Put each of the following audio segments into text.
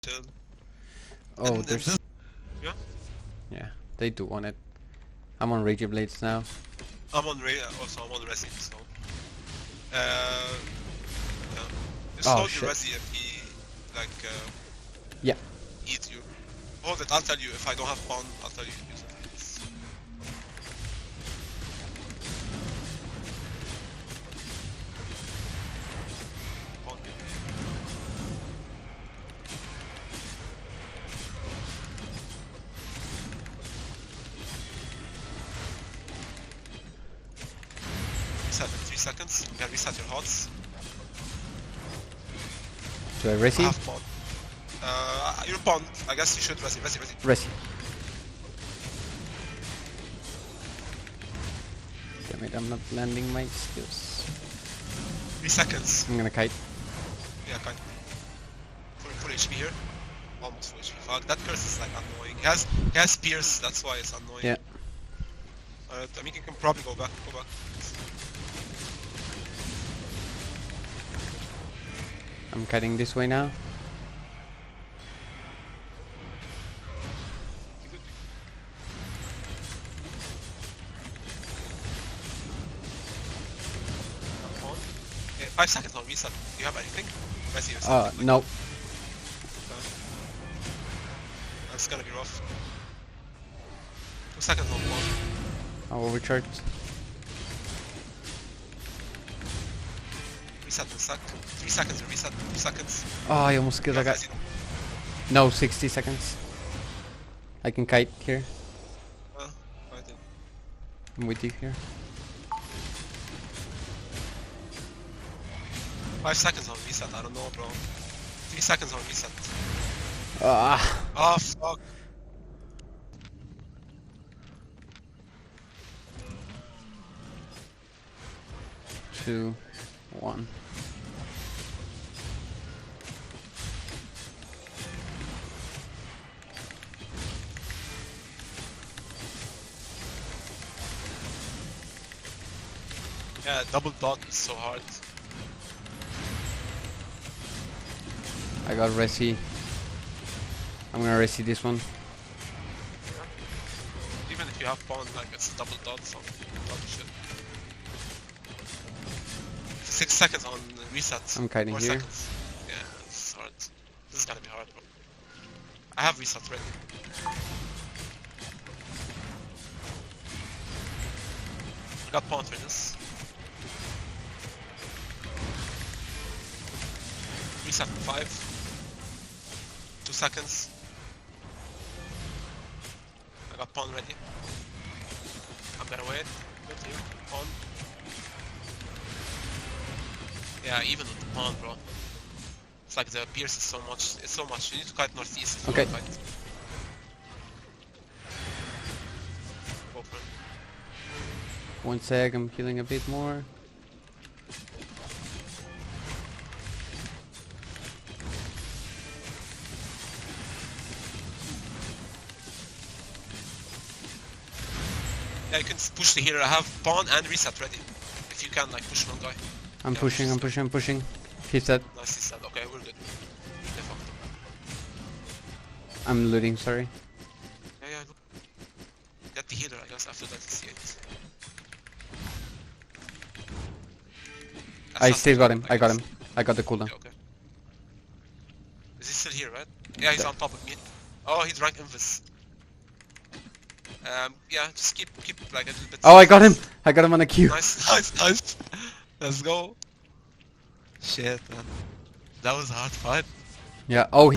Chill. Oh, And there's... this, yeah, Yeah, they do want it. I'm on Rage Blades now. I'm on also I'm on Resi, so yeah. Just Oh, hold your shit. Resi if he like Yeah. eats you. Hold it, I'll tell you if I don't have pawn, I'll tell you to use it. Pawn. 3 seconds. You can reset your HOTS. Do I I Resi? have pawn. You're pawn. I guess you should Resi. Resi. Damn it, I'm not landing my skills. 3 seconds. I'm gonna kite. Yeah, kind of. Full HP here. Almost full HP. Fuck, that curse is like annoying. He has Pierce, that's why it's annoying. Yeah. I mean, you can probably go back. I'm kiting this way now. Pawn. Okay, 5 seconds on reset. Do you have anything? Resi or something? No. That's gonna be rough. 2 seconds on pawn. I'm overcharged. Reset in a sec. 3 seconds to reset. 2 seconds. Oh, I almost killed that guy. No, 60 seconds. I can kite here. I did. I'm with you here. 5 seconds on reset. I don't know, bro. 3 seconds on reset. Ah. Oh, fuck. Two, one. Yeah, double dot is so hard. I got Resi. I'm gonna Resi this one. Even if you have pawn, like it's a double dot, so dot shit. 6 seconds on reset. I'm kiting 4 here. seconds. Yeah, it's hard. This is gonna be hard, bro. I have reset ready. I got pawn for this. Reset in 5. 2 seconds. I got pawn ready. I'm gonna wait. Good here. Pawn. Yeah, even with the pawn, bro. It's like the pierce is so much. It's so much. You need to kite northeast. If Okay. You want to kite. Go for it. 1 sec, I'm healing a bit more. Yeah, you can push the hero. I have pawn and reset ready. If you can, like, push one guy. I'm Yeah, pushing. He's dead. Nice, he said. Okay, we're good. They fucked him. I'm looting, sorry. Yeah, look. Get the healer, I guess, after that C8. I still got him. I got him. I got the cooldown. Okay. Is he still here, right? Yeah, he's on top of me. Oh, he's rank Invis. Yeah, just keep like a little bit. Oh, I got him! I got him on a queue. Nice. Let's go. Shit, man. That was a hard fight. Yeah, oh.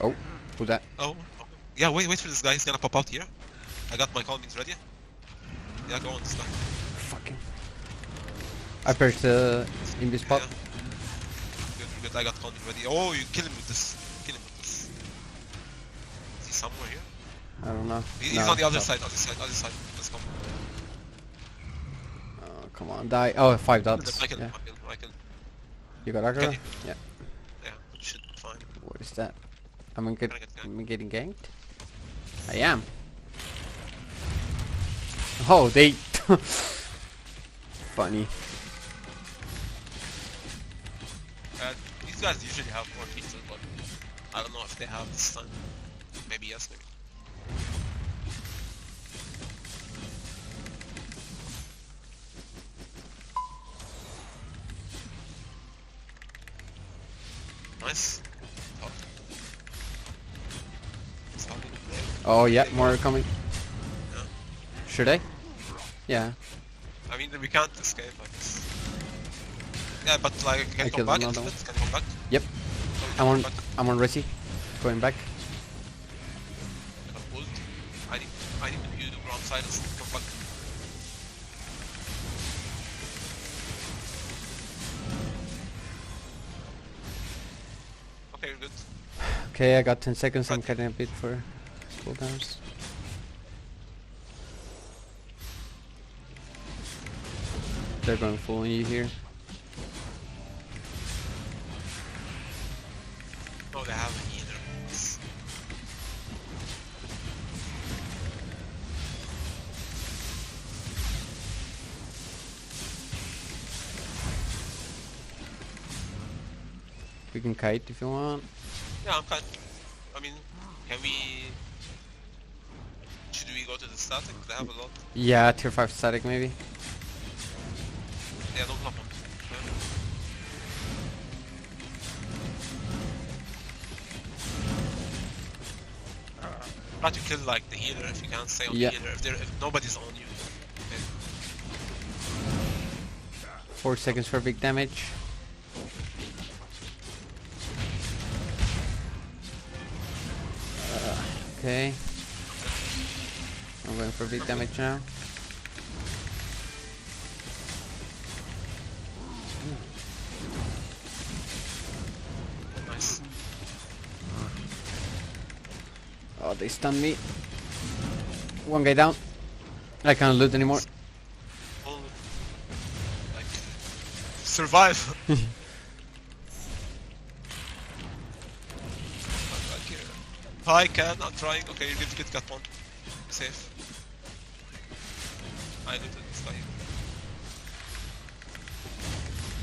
Oh, who's that? Oh. Yeah, wait for this guy. He's gonna pop out here. I got my calmings ready. Yeah, go on this guy. Fucking. I perched in this spot. Yeah. Good. I got calming ready. Oh, you kill him with this. Is he somewhere here? I don't know. He's No, on the other stop. side. Let's go. Oh, come on, die. Oh, 5 dots. Michael. Yeah. You got aggro? Can you? Yeah. Yeah, good shit, fine. What is that? Am I Gonna get ganked. getting ganked? I am. Oh, they... Funny. These guys usually have more pieces, but I don't know if they have this time. Maybe yes, maybe. Nice. Top. It's not really there. Oh yeah, more are coming. Yeah. Should I? Yeah. I mean, we can't escape, I guess. Yeah, but like, can I you come killed back another into one. it? Can you come back? Yep. Oh, you I'm can on. come back. I'm on Resi. Going back. Got pulled. I need you to ground silence and come back. Okay, you're good. Okay, I got 10 seconds. I'm Right. cutting a bit for cooldowns. They're going full on you here. No, they haven't either. It's- We can kite if you want. Yeah, I'm kind. I mean, can we? Should we go to the static? They have a lot. Yeah, tier 5 static maybe. Yeah, don't block them. Try to kill like the healer if you can stay on Yeah. the healer. If nobody's on you. Okay. 4 seconds for big damage. Okay. I'm going for big damage now. Nice. Oh, they stunned me. One guy down. I can't loot anymore. Oh, like survive. Back here. Hi, Can. I'm trying. Okay, you're good. Get got one. Safe. I looted this guy.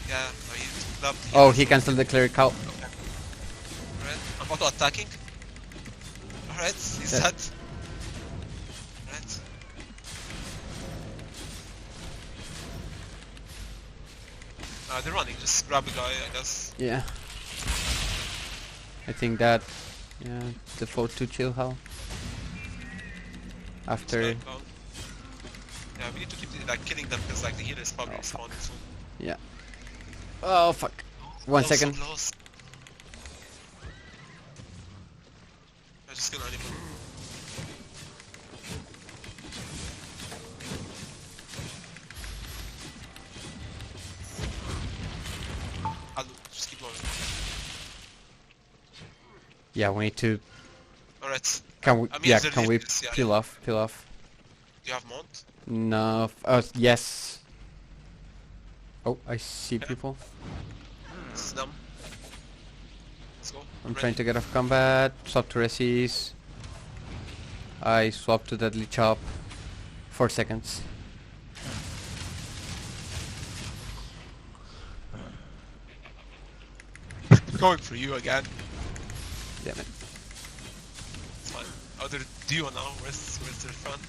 Yeah, I love the Oh, he cancelled the cleric out. Okay. Alright, I'm auto attacking. Alright, he's Yeah. dead. Alright. They're running, just grab a guy, I guess. Yeah. I think that, yeah, default to chill hell. After, Just go. Yeah, we need to keep like killing them because like the healer is probably respawning soon. yeah. Oh fuck. 1 So second. close. I just kill anyone. I'll just keep going. Yeah, we need to. Alright. Can we? I mean, Yeah, there can we is- yeah, peel yeah. off? Peel off. Do you have Mont? No. Yes. Oh, I see people. This is them. Let's go. I'm trying to get off combat. Swap to Resis. I swap to Deadly Chop. 4 seconds. Going for you again. Damn it. It's fine. Oh, they're duo now. Where's their friend?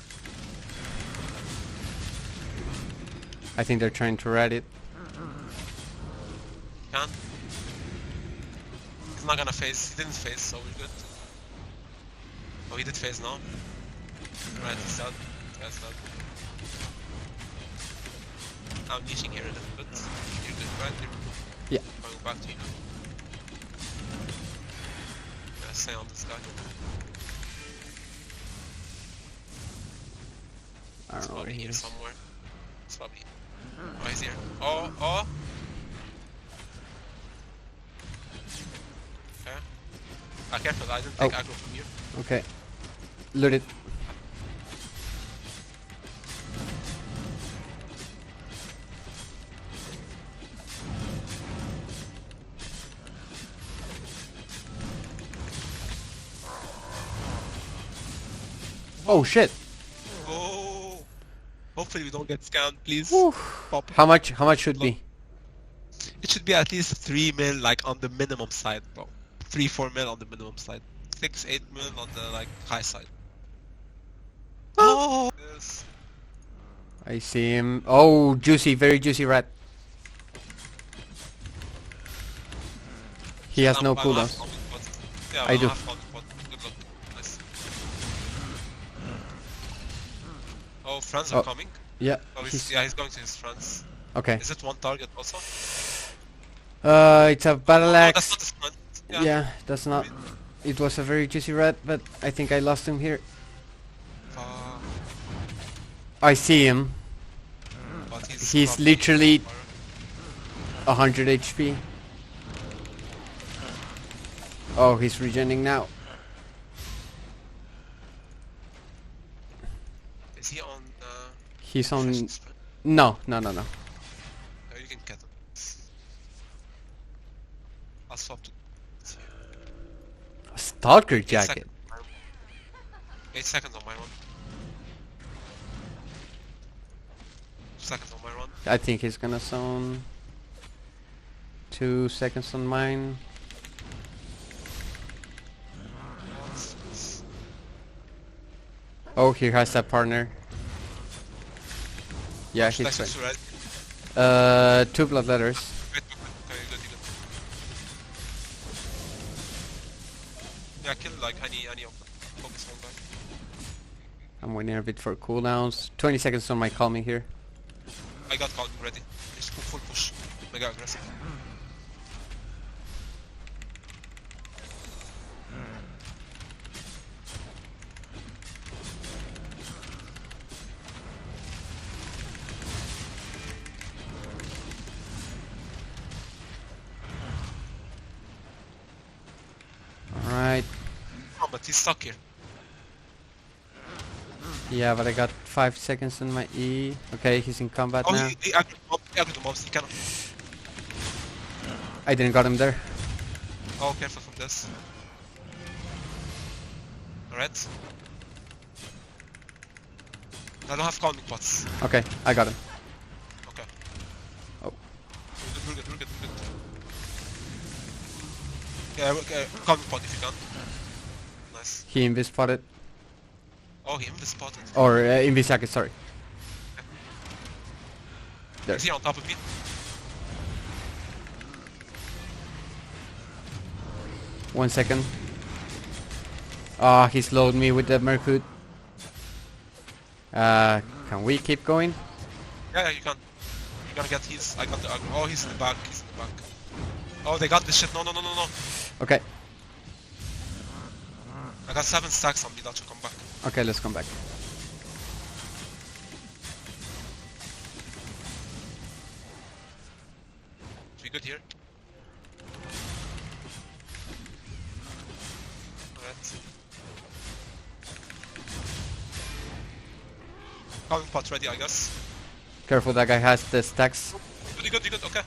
I think they're trying to rat it. Can. He's not gonna phase. He didn't phase, so we're good. Oh, he did phase now. Right, he's dead. That's dead. I'm niching here a little bit. You're good, right? You're Yeah. going back to you. Yeah, stay on this guy. I It's don't know where probably he here is. somewhere. It's probably. Oh, he's here. Oh, oh! Okay. Ah, careful, I didn't take Oh. aggro from you. Okay. Loot it. Oh shit. Oh! Hopefully we don't get scammed, please. Whew. Pop. How much? How much should be? It should be at least 3 mil, like on the minimum side, bro. 3-4 mil on the minimum side. 6-8 mil on the like high side. Oh! Oh! Yes. I see him. Oh, juicy, very juicy rat. He has no I don't have cooldowns. comic pot. Yeah, I I do. don't have comic pot. Good luck. Nice. Oh, friends are Oh. coming. Yeah. Oh, he's going to his friends. Okay. Is it one target also? It's a battle No, axe. that's not his friend. Yeah, that's not. It was a very juicy rat, but I think I lost him here. I see him. But He's probably literally 100 HP. Oh, he's regening now. Is he on? He's on. Refreshing spell? No. Oh, you can get him. I'll swap to A stalker 8 jacket. 8 seconds on my run. 2 seconds on my run. I think he's gonna zone. 2 seconds on mine. Oh, he has a partner. Yeah, he's Next fine. to red. 2 blood letters. Okay, good. Yeah, kill like any of them. Focus one guy. I'm waiting a bit for cooldowns. 20 seconds on my calming here. I got calming ready. Just full push. Mega aggressive. Alright. Oh, but he's stuck here. Yeah, but I got 5 seconds on my E. Okay, he's in combat Oh, now. he aggroed the mobs. He cannot. I didn't got him there. Oh, careful from this. Alright. I don't have calming pots. Okay, I got him. Okay. Oh. We're good. Yeah, okay, calming pot if you can. Nice. He invis spotted. Oh, he invis spotted. Or invis jacket, sorry. There. Is he on top of me? One second. Ah, he slowed me with the Merkut. Can we keep going? Yeah, you can. You're gonna get his. I got the aggro. Oh, he's in the back. Oh, they got this shit. No. Okay. I got 7 stacks on me. That should come back. Okay, let's come back. We good here? Alright. Calming pot ready, I guess. Careful, that guy has the stacks. You good, okay.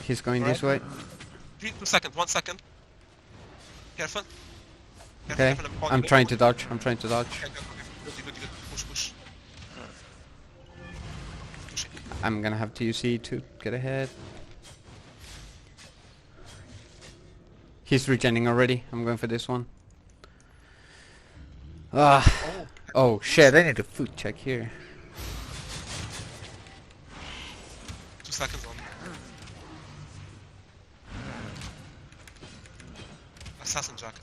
He's going this way. 2 seconds, 1 second. Careful. Okay, I'm trying to dodge. Okay, good. Push. Pushing. I'm gonna have to use E to get ahead. He's regening already. I'm going for this one. Oh shit, I need a food check here. 2 seconds on. Assassin jacket.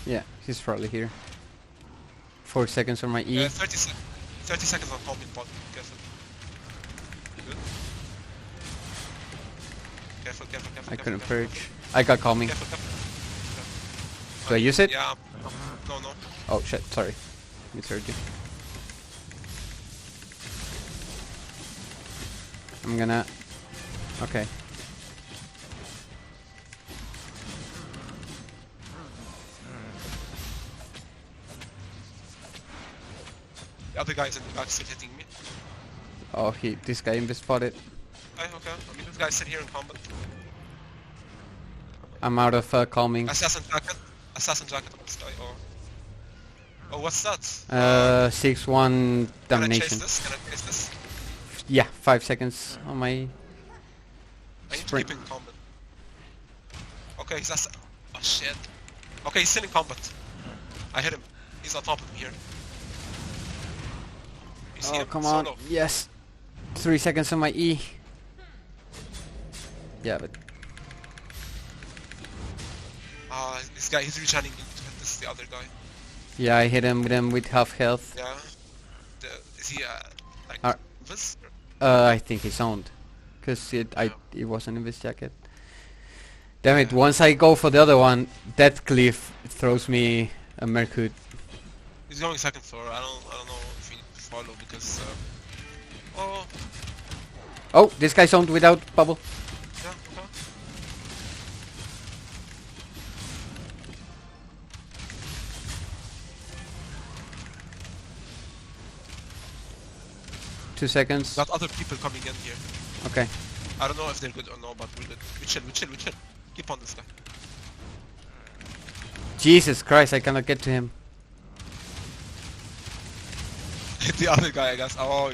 Yeah, he's probably here. 4 seconds on my E. 30 seconds on calming pot. Careful. Good. Careful. I couldn't purge. I got calming. Careful. Do I use it? Yeah. No. Oh shit, sorry. Misheard you. I'm gonna... Okay. The other guy is in the back still hitting me. Oh, this guy invis spotted. Okay. I mean, this guy sit here in combat. I'm out of calming. Assassin jacket on this guy. Oh, what's that? 6-1 domination. Can I chase this? Yeah, 5 seconds on my I need to sprint. keep in combat. Okay, he's oh shit. Okay, he's still in combat. I hit him. He's on top of me here. You see Oh, him? come on. Solo. Yes. 3 seconds on my E. Yeah, but This guy, he's returning to hit this the other guy. yeah, I hit him with half health. Yeah. Is he like Uh, this? I think he's owned, cause Yeah. it wasn't in this jacket. Damn it! Once I go for the other one, that cliff throws me a Merkut. He's going second floor. I don't know if we need to follow because oh Oh, this guy's owned without bubble. yeah, okay. 2 seconds. Got other people coming in here. Okay. I don't know if they're good or no, but we're good. We chill. Keep on this guy. Jesus Christ! I cannot get to him. Hit the other guy, I guess. Oh,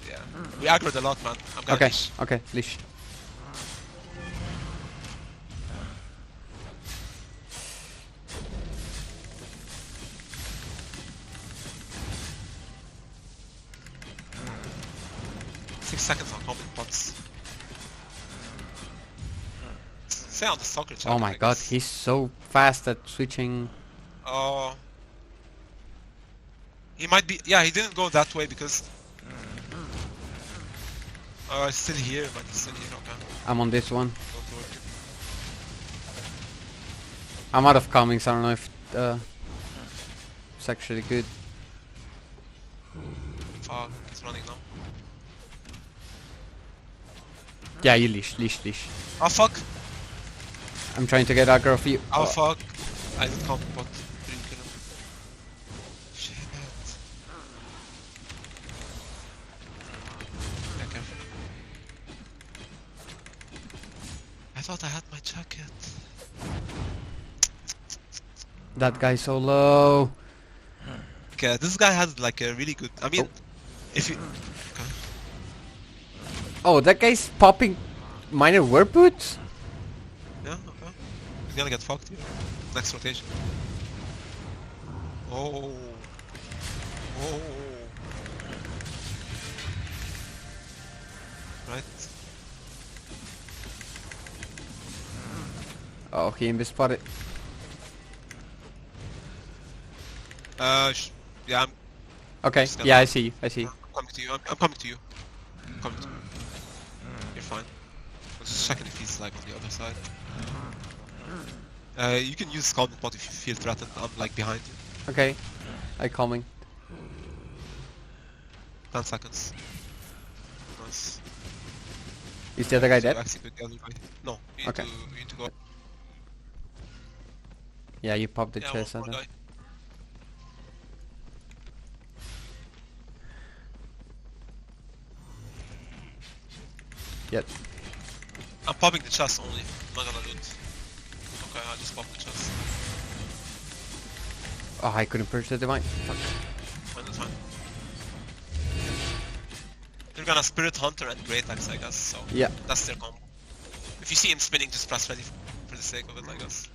yeah. We aggroed a lot, man. I'm gonna Okay. leash. Okay. Leash. Six seconds on combat pots. Stay on the soccer channel. Oh my I God! guess. He's so fast at switching. Oh. He might be. Yeah, he didn't go that way because. He's still here, but he's still here. Okay. I'm on this one. Don't worry. I'm out of comings. I don't know if it's actually good. Fuck, it's running now. Yeah, you leash. Oh fuck! I'm trying to get aggro for you. Oh fuck! I didn't combat pot. Didn't kill him. Shit. Yeah, careful. I thought I had my jacket. That guy's so low. Okay, this guy has like a really good. I mean, if you. Okay. Oh, that guy's popping minor warp boots? Yeah, okay. He's gonna get fucked here. Next rotation. Oh. Oh. Right. Oh, he invis spotted. Yeah, Okay, Just gonna- yeah, I see you. I see you. I'm coming to you. I'm coming to you. I'm coming to you. You're fine. I'm just checking if he's like on the other side. You can use Scalding Pot if you feel threatened. I'm like behind you. Okay, I calming. 10 seconds. Nice. Is the other guy So dead? actually with the other guy. No, you need, Okay. you need to go. Yeah, you popped the Yeah, chest. one I more think. guy. Yep. I'm popping the chest only. I'm not gonna loot. Okay, I just popped the chest. Oh, I couldn't purchase the divine. Fuck. Fine, that's fine. They're gonna Spirit Hunter and Great Axe, I guess, so Yeah. that's their combo. If you see him spinning, just press ready for the sake of it, I guess.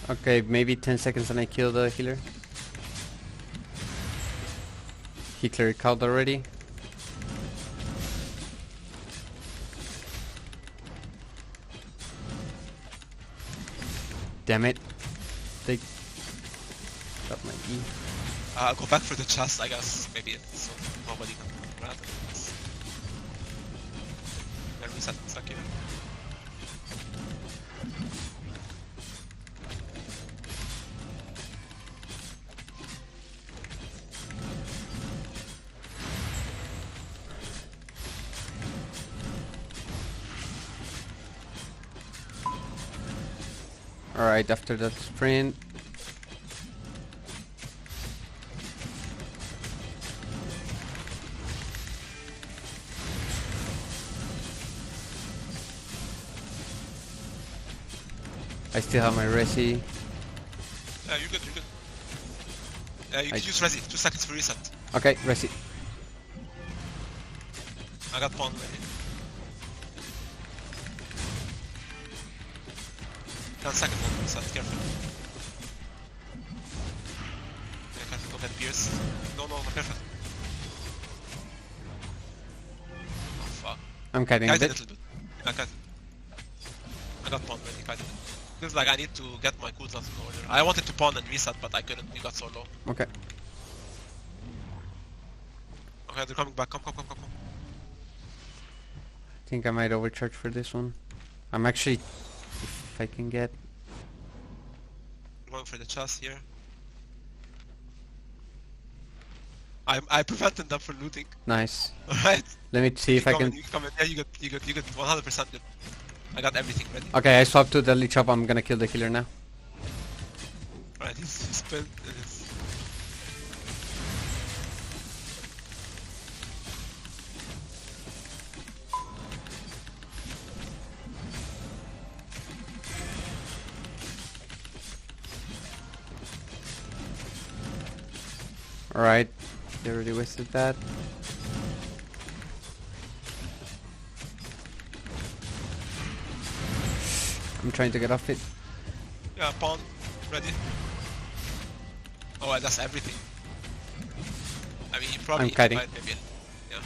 Okay, maybe 10 seconds and I kill the healer. He cleared out already. Damn it. They got my E. Go back for the chest, I guess. Maybe so nobody can grab it. Then reset in a second. Alright, after that sprint. I still have my resi. Yeah, you're good, you're good. Yeah, you I- can use Resi. 2 seconds for reset. Okay, resi. I got pawn ready. 10 seconds on reset, careful. Yeah, careful, don't get pierced. No, careful. Oh, fuck. I'm kiting a Kite a bit. little bit. Yeah, kite. I got pawn ready, kite it. Feels like I need to get my cooldowns in order. I wanted to pawn and reset, but I couldn't. We got so low. Okay. Okay, they're coming back. Come. I think I might overcharge for this one. I'm actually, if I can get. I'm going for the chest here. I prevented them from looting. Nice. Alright. Let me see if I can. You come in. Yeah, you got 100% good. I got everything ready. Okay, I swapped to deadly chop. I'm gonna kill the healer now. Alright, he's pinned. Alright, they already wasted that. I'm trying to get off it. Yeah, pawn. Ready. Oh, that's everything. I mean, you probably I'm kiting. maybe. Yeah.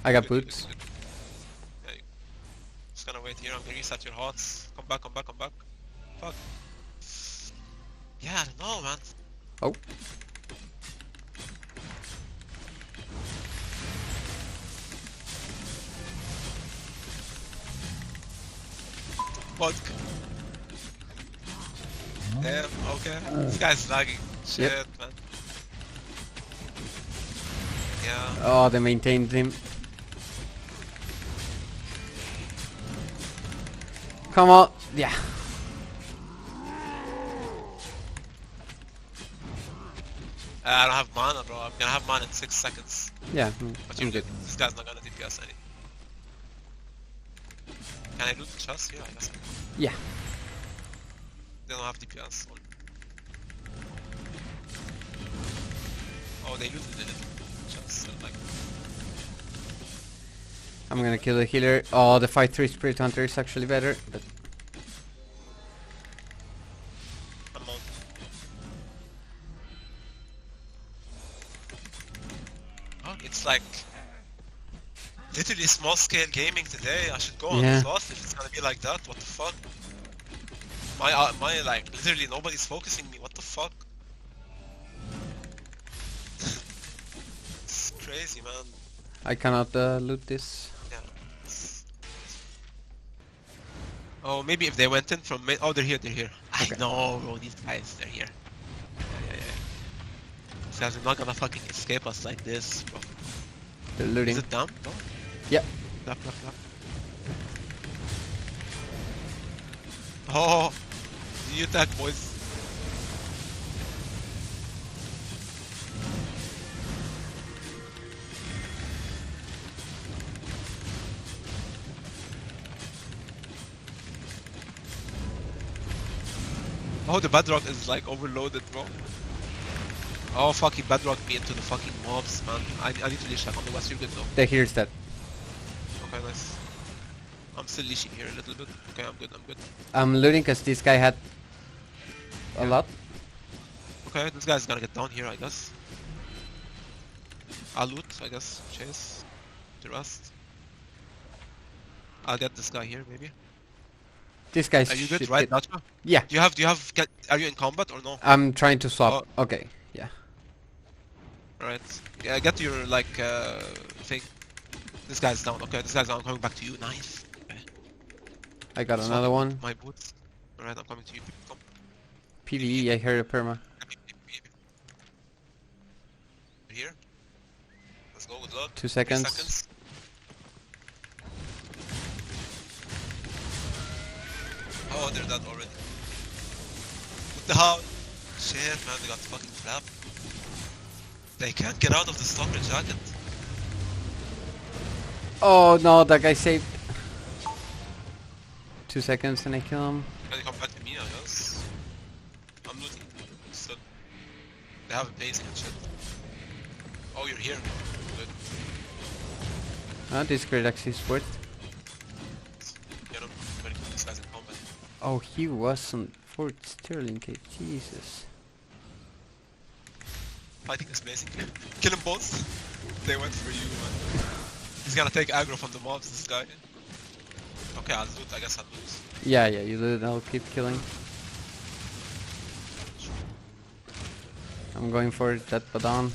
I got Good. boots. Yeah, just gonna wait here. I'm gonna reset your hots. Come back. Fuck. Yeah, I don't know, man. Oh. Vodka. Damn, okay. This guy's lagging. Shit, man. Yeah. Oh, they maintained him. Come on. Yeah. I don't have mana, bro. I'm gonna have mana in 6 seconds. Yeah, But I'm you're good. This guy's not gonna DPS any. Can I loot the chest here? I guess I can. Yeah. They don't have DPS. Oh, they looted the chest. So like, I'm gonna kill the healer. Oh, the 5-3 Spirit Hunter is actually better, but I'm on. Oh, it's like literally small scale gaming today. I should go on Yeah. this loss if it's gonna be like that. What the fuck? My like literally nobody's focusing me. What the fuck? It's crazy, man. I cannot loot this. Yeah. Oh, maybe if they went in from mid. Oh, they're here. Okay. I know, bro. These guys, they're here. Yeah. These guys are not gonna fucking escape us like this, bro. They're Is looting. it dumb? No. Yep. Clap. Oh, you attack, boys. Oh, the bedrock is like overloaded, bro. Oh, fucking bedrock me into the fucking mobs, man. I need to leash on the west. You're good though. The healer's dead. Okay, nice. I'm still leashing here a little bit. Okay, I'm good. I'm looting because this guy had a lot. Okay, this guy's gonna get down here, I guess. I'll loot, I guess. Chase. The rest. I'll get this guy here, maybe. This guy's Are you good, shit right, kid. Nacho? Yeah. Are you in combat or no? I'm trying to swap. Okay. Yeah. Alright. Yeah, get your, like, thing. This guy's down. Okay, this guy's down. I'm coming back to you. Nice. Okay. I got another one. My boots. Alright, I'm coming to you. Come. PvE, I heard a perma. Here. Let's go, good luck. 2 3 seconds. seconds. Oh, they're dead already. What the hell? Shit, man, they got fucking flapped. They can't get out of the stalker jacket. Oh no, that guy saved. 2 seconds and I kill him. Can you come back to me, I guess? I'm looting. Still. They have a base and shit. Oh, you're here. Good. This grid actually is worth. Get him. Very good. This guy's in combat. Oh, he was on Fort Sterling Cave. Jesus. Fighting is amazing. Kill them both. They went for you, man. He's gonna take aggro from the mobs, this guy. Okay, I'll loot. I guess I'll lose. Yeah, you do it. I'll keep killing. I'm going for that Badon.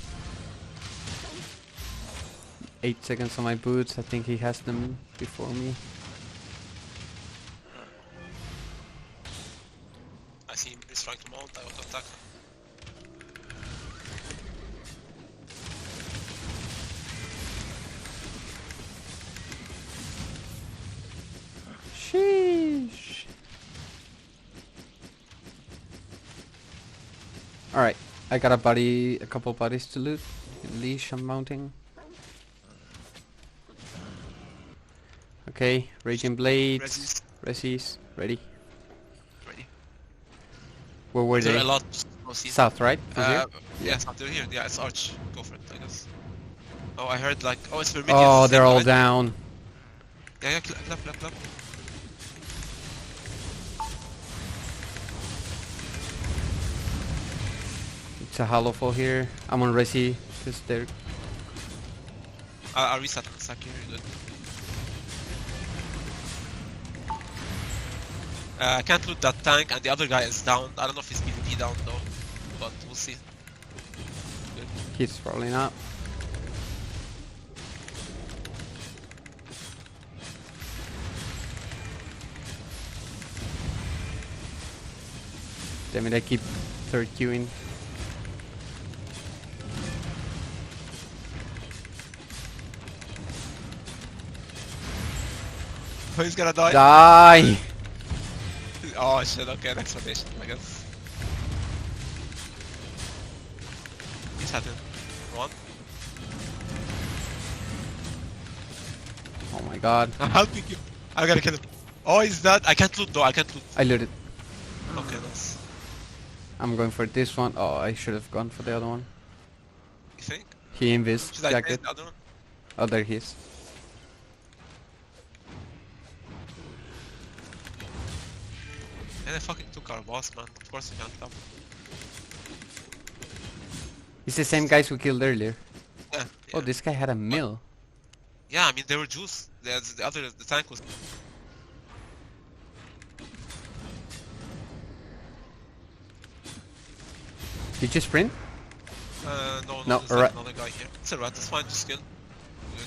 8 seconds on my boots. I think he has them before me. I see him. He's trying to mount. I auto attack. Sheesh. Alright, I got a couple bodies to loot. Leash I'm mounting. Okay, Raging Blades. Resis, ready. Ready. Where were There they? are a lot. No, see. South, right? From here? Yeah, they're here. Yeah, it's Arch. Go for it, I guess. Oh, I heard like, oh, it's Vermilion. Oh, they're all down. Yeah, clap. It's a hollow fall here. I'm on Resi, because they're... I'll reset in a sec here, good. I can't loot that tank, and the other guy is down. I don't know if he's PvP down though, but we'll see. Good. He's probably not. Damn it, I keep third queuing. Oh, he's gonna die. Die! Oh shit, okay, next rotation, I guess. He's had it. One. Oh my god. I'm helping you. I gotta kill him. Oh, he's dead. I can't loot though, I can't loot. I looted. Okay, nice. I'm going for this one. Oh, I should have gone for the other one. You think? He invis. Should I Jacked take it. the other one? Oh, there he is. And they fucking took our boss, man. Of course we can't help. It's the same guys we killed earlier. Yeah, Oh, yeah. this guy had a mill. Yeah, I mean they were juice. The tank was. Did you sprint? No, No, there's alright. another guy here. It's a rat, it's fine, just kill. Good.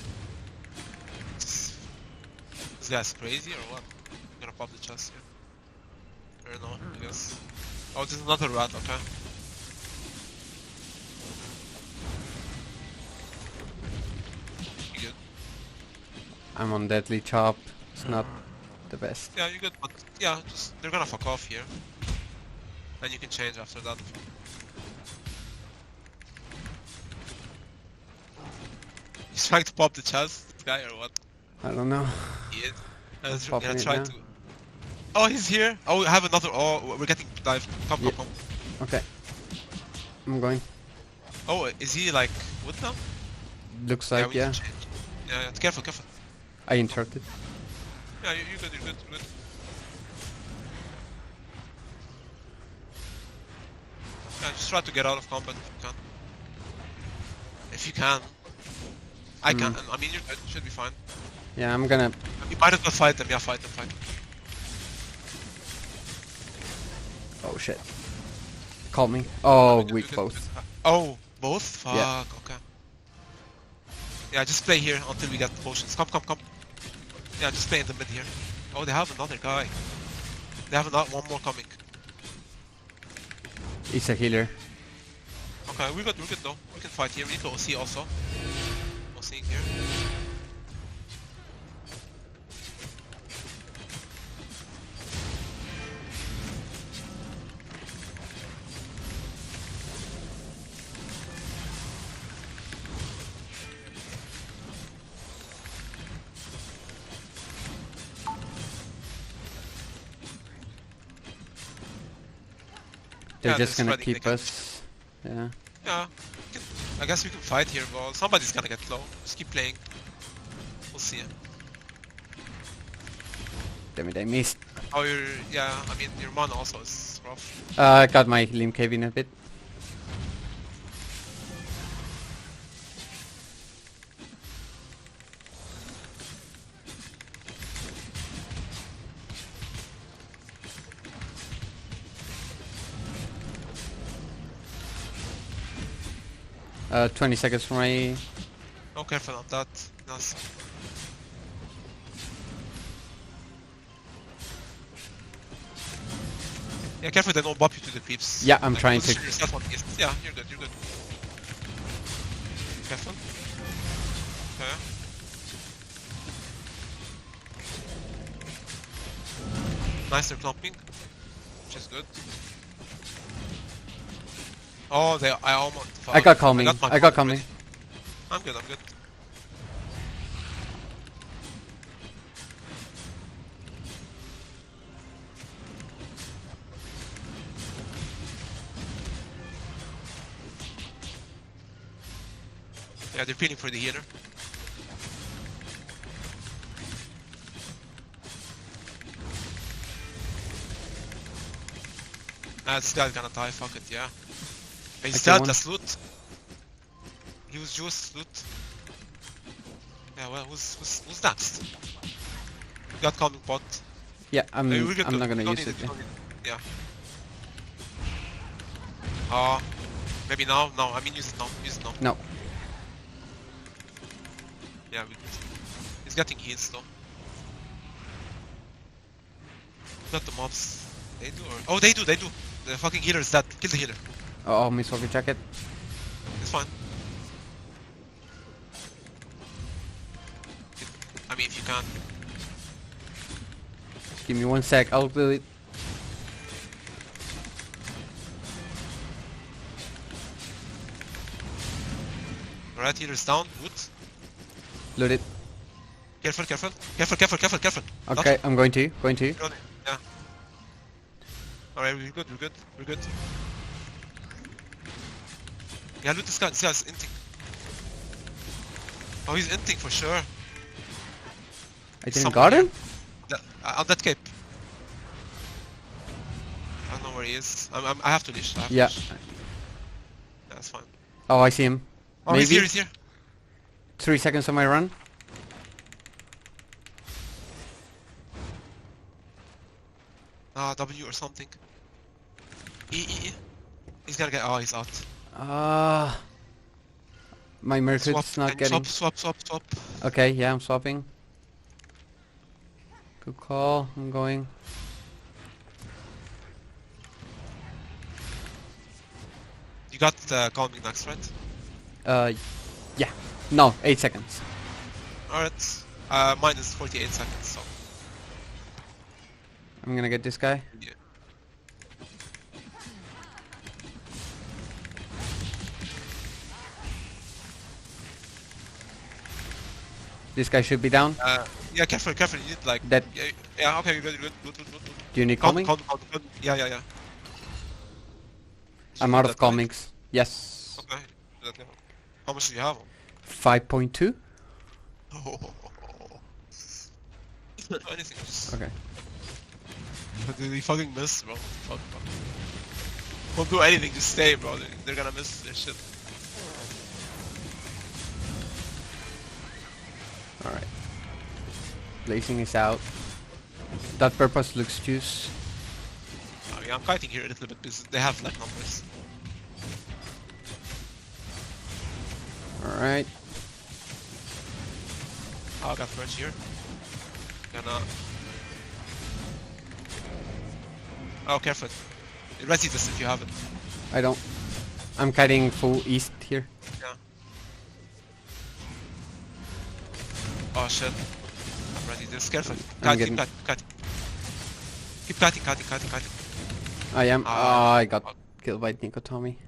This guy's crazy or what? I'm gonna pop the chest here. Or no, I guess. Oh, there's another rat, okay. You good? I'm on Deadly Chop. It's not the best. Yeah, you're good, but yeah, just they're gonna fuck off here. And you can change after that. He's trying to pop the chest, this guy, or what? I don't know. He is. Popping Yeah, it try now. to. Oh, he's here. Oh, we have another. Oh, we're getting dived. Come. Okay. I'm going. Oh, is he like with them? Looks Yeah, like, we yeah. can change. Yeah, careful. I interrupted. Yeah, you're good. You're good. Yeah, just try to get out of combat if you can. If you can. I can. I mean, you're good. You should be fine. Yeah, I'm gonna... You might as well fight them. Yeah, fight them. Oh shit. Call me. Oh, You're good, we you're good, both. you're good. Oh, both? Fuck, Yeah. okay. Yeah, just play here until we get the potions. Come. Yeah, just play in the mid here. Oh, they have another guy. They have one more coming. He's a healer. Okay, we're good though. We can fight here. We need to OC also. OCing here. They're Yeah, just gonna spreading, they keep can us. Yeah. Yeah, I guess we can fight here, but somebody's gonna get low. Just keep playing. We'll see. Damn it, I missed. Oh, yeah, I mean, your mana also is rough. I got my limb cave in a bit. Uh, 20 seconds for my... Oh, careful on that. Nice. Yeah, careful they don't bump you to the creeps. Yeah, I'm Like, trying position to. yourself on the east. Yeah, you're good, you're good. Careful. Okay. Nice, they're clumping, which is good. Oh, I almost. I got calming. I got calming. I'm good, I'm good. Yeah, they're peeling for the healer. This guy's gonna die, fuck it, yeah. He's dead, that's loot. He was juice, loot. Yeah, well, who's next? Got calming pot. Yeah, I'm We're good, not gonna don't use need it. Yeah. Maybe now? No, I mean use it now. Use it now. No. Yeah, he's getting heals though. Not the mobs. They do or... Oh, they do. The fucking healer is dead. Kill the healer. Oh, miss Walker jacket. It's fine. I mean, if you can. Give me 1 sec, I'll do it. Alright, healer's down. Good. Loot it. Careful. Okay, I'm going to. Yeah. Alright, we're good. Yeah, loot this guy. This guy's inting. Oh, he's inting for sure. I didn't got him? On that cape. I don't know where he is. I have to leash. Yeah. Yeah, that's fine. Oh, I see him. Oh, Maybe. he's here. 3 seconds on my run. W or something. E. He's gonna get. Oh, he's out. My Mercut's not getting... Swap. Okay, yeah, I'm swapping. Good call, I'm going. You got calming next, right? Yeah. No, 8 seconds. Alright. Mine is 48 seconds, so... I'm gonna get this guy. Yeah. This guy should be down. Yeah, careful. You need like... That. Yeah, okay, you're good. Good. Do you need calming? Calm. Yeah. I'm out of calmings. Yes. Okay. How much do you have? 5.2? Anything. Okay. Dude, you fucking miss, bro. Fuck. Don't do anything, just stay, bro. They're gonna miss their shit. Alright. Blazing is out. That purpose looks juice. I mean, I'm kiting here a little bit because they have like numbers. Alright. Oh, I got French here. Gonna... Oh, careful. Resi this if you have it. I don't. I'm kiting full east here. Yeah. Oh shit. I'm ready this. Careful. Keep cutting. Keep cutting. I am. I got killed by Nico Tommy.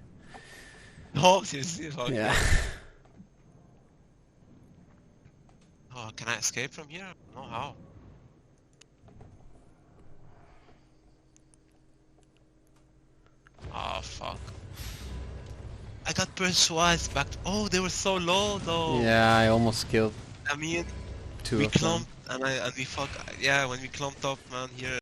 No, seriously. Yeah. Oh, can I escape from here? No, how? I got persuaded back. Oh, they were so low though. Yeah, I almost killed I mean, two we of them. clumped and we fuck. Yeah, when we clumped up, man, here.